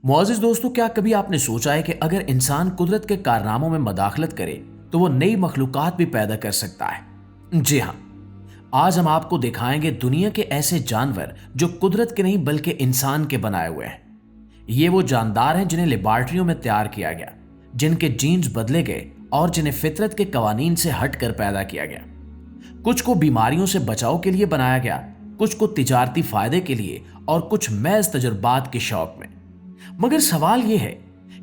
मुआज़िज़ दोस्तों, क्या कभी आपने सोचा है कि अगर इंसान कुदरत के कारनामों में मदाखलत करे तो वो नई मखलूक़ात भी पैदा कर सकता है? जी हाँ, आज हम आपको दिखाएंगे दुनिया के ऐसे जानवर जो कुदरत के नहीं बल्कि इंसान के बनाए हुए हैं। ये वो जानदार हैं जिन्हें लेबॉर्ट्रियों में तैयार किया गया, जिनके जीन्स बदले गए और जिन्हें फितरत के कवानीन से हटकर पैदा किया गया। कुछ को बीमारियों से बचाव के लिए बनाया गया, कुछ को तिजारती फायदे के लिए और कुछ महज तजुर्बात के शौक में। मगर सवाल यह है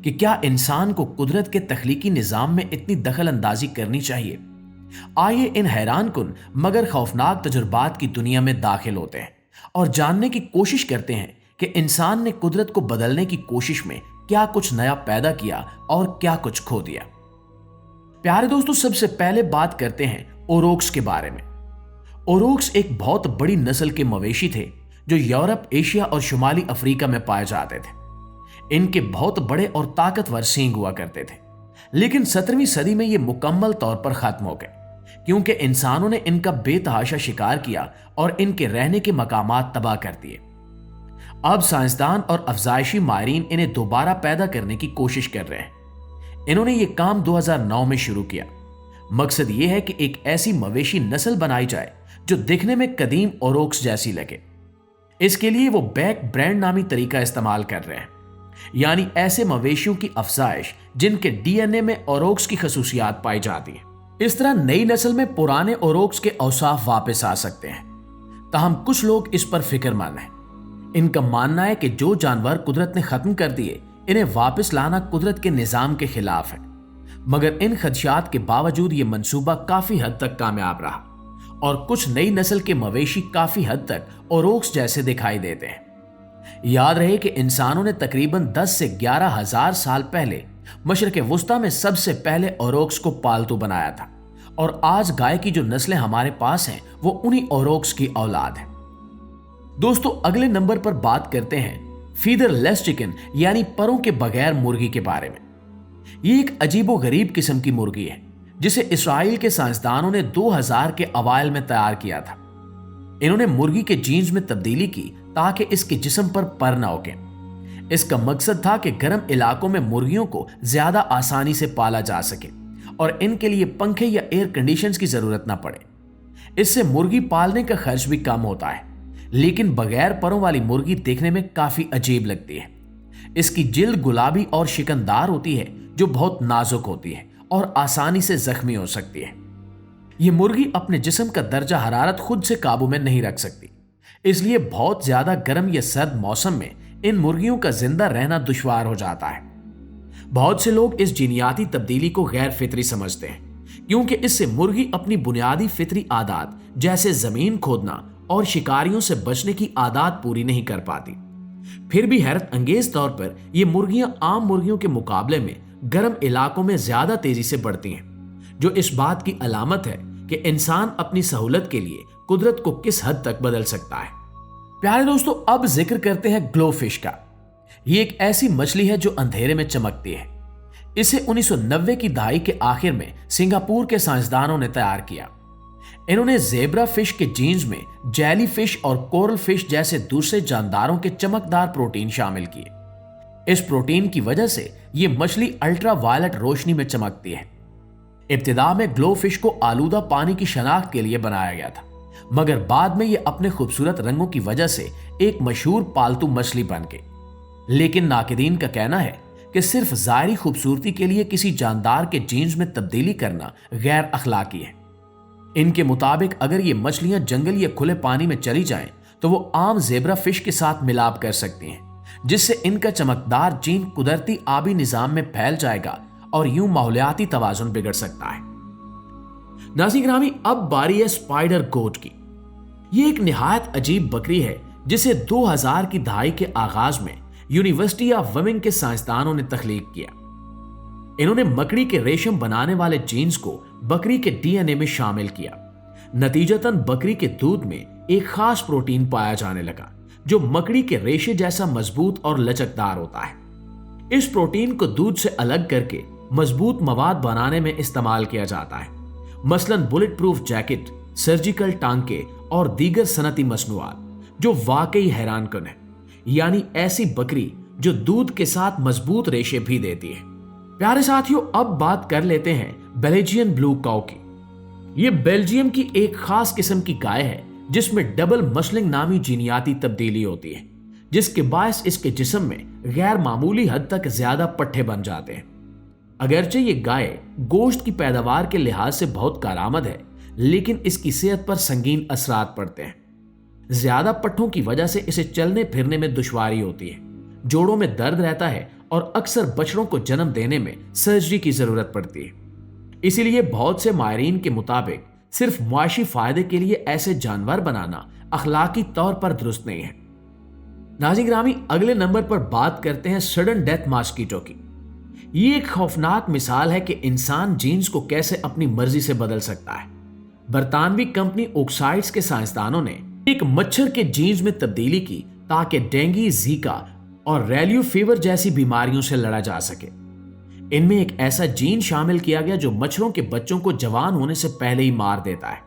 कि क्या इंसान को कुदरत के तख्लीकी निजाम में इतनी दखल अंदाजी करनी चाहिए? आइए इन हैरान कुन मगर खौफनाक तजुर्बात की दुनिया में दाखिल होते हैं और जानने की कोशिश करते हैं कि इंसान ने कुदरत को बदलने की कोशिश में क्या कुछ नया पैदा किया और क्या कुछ खो दिया। प्यारे दोस्तों, सबसे पहले बात करते हैं ओरोक्स के बारे में। ओरोक्स एक बहुत बड़ी नस्ल के मवेशी थे जो यूरोप, एशिया और शुमाली अफ्रीका में पाए जाते थे। इनके बहुत बड़े और ताकतवर सींग हुआ करते थे, लेकिन 17वीं सदी में ये मुकम्मल तौर पर खत्म हो गए क्योंकि इंसानों ने इनका बेतहाशा शिकार किया और इनके रहने के मकामात तबाह कर दिए। अब साइंसदान और अफजाइशी माहिरीन इन्हें दोबारा पैदा करने की कोशिश कर रहे हैं। इन्होंने ये काम 2009 में शुरू किया। मकसद ये है कि एक ऐसी मवेशी नस्ल बनाई जाए जो दिखने में कदीम ओरोक्स जैसी लगे। इसके लिए वो बैक ब्रांड नामी तरीका इस्तेमाल कर रहे हैं, यानी ऐसे मवेशियों की अफजाइश जिनके डीएनए में ओरोक्स की खसूसियात पाई जाती है। इस तरह नई नस्ल में पुराने ओरोक्स के औसाफ वापस आ सकते हैं। ताहम कुछ लोग इस पर फिक्रमंद हैं। इनका मानना है कि जो जानवर कुदरत ने खत्म कर दिए, इन्हें वापस लाना कुदरत के निजाम के खिलाफ है। मगर इन खदशात के बावजूद ये मंसूबा काफी हद तक कामयाब रहा और कुछ नई नस्ल के मवेशी काफी हद तक ओरोक्स जैसे दिखाई देते हैं। याद रहे कि इंसानों ने तकरीबन 10 से 11 हजार साल पहले मशरक़ वुस्ता में सबसे पहले ओरोक्स को पालतू बनाया था और आज गाय की जो नस्लें हमारे पास हैं वो उन्हीं ओरोक्स की औलाद है। दोस्तों, अगले नंबर पर बात करते हैं फीदरलेस चिकन यानी परों के बगैर मुर्गी के बारे में। ये एक अजीबो गरीब किस्म की मुर्गी है जिसे इसराइल के साइंसदानों ने 2000 के अवाइल में तैयार किया था। इन्होंने मुर्गी के जीन्स में तब्दीली की ताकि इसके जिस्म पर पर न उगे। इसका मकसद था कि गर्म इलाकों में मुर्गियों को ज्यादा आसानी से पाला जा सके और इनके लिए पंखे या एयर कंडीशंस की जरूरत ना पड़े। इससे मुर्गी पालने का खर्च भी कम होता है, लेकिन बगैर परों वाली मुर्गी देखने में काफी अजीब लगती है। इसकी जिल्द गुलाबी और शिकनदार होती है जो बहुत नाजुक होती है और आसानी से जख्मी हो सकती है। यह मुर्गी अपने जिस्म का दर्जा हरारत खुद से काबू में नहीं रख सकती, इसलिए बहुत ज्यादा गर्म या सर्द मौसम में इन मुर्गियों का जिंदा रहना दुश्वार हो जाता है। बहुत से लोग इस जीनियाती तब्दीली को गैर फितरी समझते हैं क्योंकि इससे मुर्गी अपनी बुनियादी फितरी आदात जैसे जमीन खोदना और शिकारियों से बचने की आदत पूरी नहीं कर पाती। फिर भी हैरत अंगेज तौर पर यह मुर्गियां आम मुर्गियों के मुकाबले में गर्म इलाकों में ज्यादा तेजी से बढ़ती हैं, जो इस बात की अलामत है कि इंसान अपनी सहूलत के लिए कुदरत को किस हद तक बदल सकता है। प्यारे दोस्तों, अब जिक्र करते हैं ग्लोफिश का। ये एक ऐसी मछली है जो अंधेरे में चमकती है। इसे 1990 की दहाई के आखिर में सिंगापुर के साइंसदानों ने तैयार किया। इन्होंने जेब्रा फिश के जीन्स में जेली फिश और कोरल फिश जैसे दूसरे जानदारों के चमकदार प्रोटीन शामिल किए। इस प्रोटीन की वजह से ये मछली अल्ट्रा वायलेट रोशनी में चमकती है। इब्तिदा में ग्लोफिश को आलूदा पानी की शनाख्त के लिए बनाया गया था, मगर बाद में यह अपने खूबसूरत रंगों की वजह से एक मशहूर पालतू मछली बन गई। लेकिन नाकिदीन का कहना है कि सिर्फ ज़ाहिरी खूबसूरती के लिए किसी जानदार के जीन्स में तब्दीली करना गैर अखलाकी है। इनके मुताबिक अगर ये मछलियां जंगल या खुले पानी में चली जाएं तो वो आम जेब्रा फिश के साथ मिलाप कर सकती हैं, जिससे इनका चमकदार जीन कुदरती आबी निजाम में फैल जाएगा और यूं माहौलियाती तवाजुन बिगड़ सकता है। नाज़रीन गिरामी, अब बारी है स्पाइडर गोट की। ये एक निहायत अजीब बकरी है जिसे 2000 की दहाई के आगाज में यूनिवर्सिटी ऑफ वर्मिंग के साइंसदानों ने तख्लीक किया। इन्होंने मकड़ी के रेशम बनाने वाले जीन्स को बकरी के डीएनए में शामिल किया। नतीजतन बकरी के दूध में एक खास प्रोटीन पाया जाने लगा जो मकड़ी के रेशे जैसा मजबूत और लचकदार होता है। इस प्रोटीन को दूध से अलग करके मजबूत मवाद बनाने में इस्तेमाल किया जाता है, मसलन बुलेट प्रूफ जैकेट, सर्जिकल टांके और दीगर सनती मसनूआत, जो वाकई हैरान कुन है। यानी ऐसी बकरी जो दूध के साथ मजबूत रेशे भी देती है। प्यारे साथियों, अब बात कर लेते हैं बेल्जियन ब्लू काउ की। ये बेल्जियम की एक खास किस्म की गाय है जिसमें डबल मसलिंग नामी जीनियाती तब्दीली होती है, जिसके बायस इसके जिस्म में गैर मामूली हद तक ज्यादा पट्टे बन जाते हैं। अगरचे ये गाय गोश्त की पैदावार के लिहाज से बहुत कारआमद है, लेकिन इसकी सेहत पर संगीन असरात पड़ते हैं। ज्यादा पट्टों की वजह से इसे चलने फिरने में दुश्वारी होती है, जोड़ों में दर्द रहता है और अक्सर बछड़ों को जन्म देने में सर्जरी की जरूरत पड़ती है। इसीलिए बहुत से माहिरीन के मुताबिक सिर्फ मुआशी फायदे के लिए ऐसे जानवर बनाना अखलाकी तौर पर दुरुस्त नहीं है। नाज़रीन गिरामी, अगले नंबर पर बात करते हैं सडन डेथ मॉस्किटो की। ये एक खौफनाक मिसाल है कि इंसान जीन्स को कैसे अपनी मर्जी से बदल सकता है। बरतानवी कंपनी ओक्साइड्स के साइंसदानों ने एक मच्छर के जीन्स में तब्दीली की ताकि डेंगू, जीका और रैलियो फीवर जैसी बीमारियों से लड़ा जा सके। इनमें एक ऐसा जीन शामिल किया गया जो मच्छरों के बच्चों को जवान होने से पहले ही मार देता है।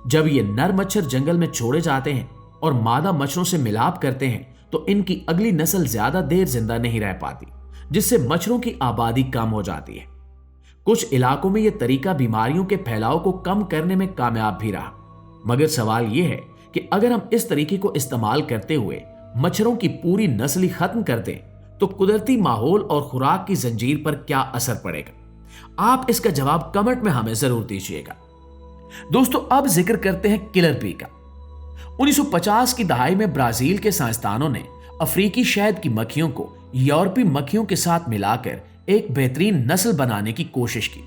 जब ये नर मच्छर जंगल में छोड़े जाते हैं और मादा मच्छरों से मिलाप करते हैं तो इनकी अगली नस्ल ज्यादा देर जिंदा नहीं रह पाती, जिससे मच्छरों की आबादी कम हो जाती है। कुछ इलाकों में यह तरीका बीमारियों के फैलाव को कम करने में कामयाब भी रहा, मगर सवाल यह है कि अगर हम इस तरीके को इस्तेमाल करते हुए मच्छरों की पूरी नस्ल ही खत्म कर दें तो कुदरती माहौल और खुराक की जंजीर पर क्या असर पड़ेगा? आप इसका जवाब कमेंट में हमें जरूर दीजिएगा। दोस्तों, अब जिक्र करते हैं किलर बी का। 1950 की दहाई में ब्राजील के साइंसदानों ने अफ्रीकी शहद की मक्खियों को यूरोपीय मक्खियों के साथ मिलाकर एक बेहतरीन नस्ल बनाने की कोशिश की,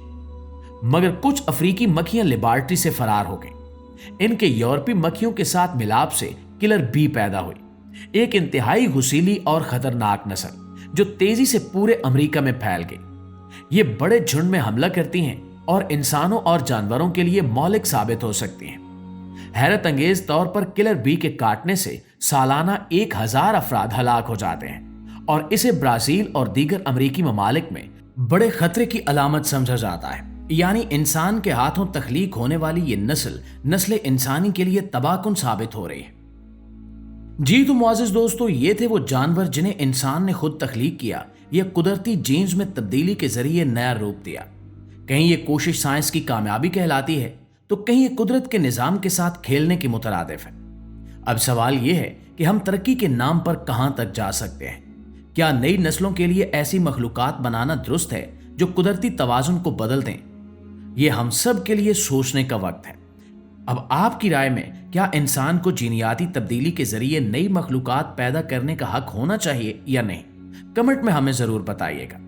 मगर कुछ अफ्रीकी मक्खियां लेबॉर्ट्री से फरार हो गईं। इनके यूरोपीय मक्खियों के साथ मिलाप से किलर बी पैदा हुई, एक इंतहाई घुसीली और खतरनाक नस्ल जो तेजी से पूरे अमेरिका में फैल गई। ये बड़े झुंड में हमला करती हैं और इंसानों और जानवरों के लिए मौलिक साबित हो सकती हैं। हैरत अंगेज तौर पर किलर बी के काटने से सालाना 1000 अफराद हलाक हो जाते हैं और इसे ब्राजील और दीगर अमेरिकी ममालिक में बड़े खतरे की अलामत समझा जाता है। यानी इंसान के हाथों तख्लीक होने वाली ये नस्ल इंसानी के लिए तबाहकुन साबित हो रही है। जी तो मुआज़िज़ दोस्तों, ये थे वो जानवर जिन्हें इंसान ने खुद तख्लीक किया या कुदरती जीन्स में तब्दीली के जरिए नया रूप दिया। कहीं ये कोशिश साइंस की कामयाबी कहलाती है तो कहीं ये कुदरत के निज़ाम के साथ खेलने के मुतरादिफ है। अब सवाल ये है कि हम तरक्की के नाम पर कहां तक जा सकते हैं? क्या नई नस्लों के लिए ऐसी मखलूकात बनाना दुरुस्त है जो कुदरती तवाजुन को बदल दें? ये हम सब के लिए सोचने का वक्त है। अब आपकी राय में क्या इंसान को जीनियाती तब्दीली के जरिए नई मखलूकात पैदा करने का हक होना चाहिए या नहीं? कमेंट में हमें जरूर बताइएगा।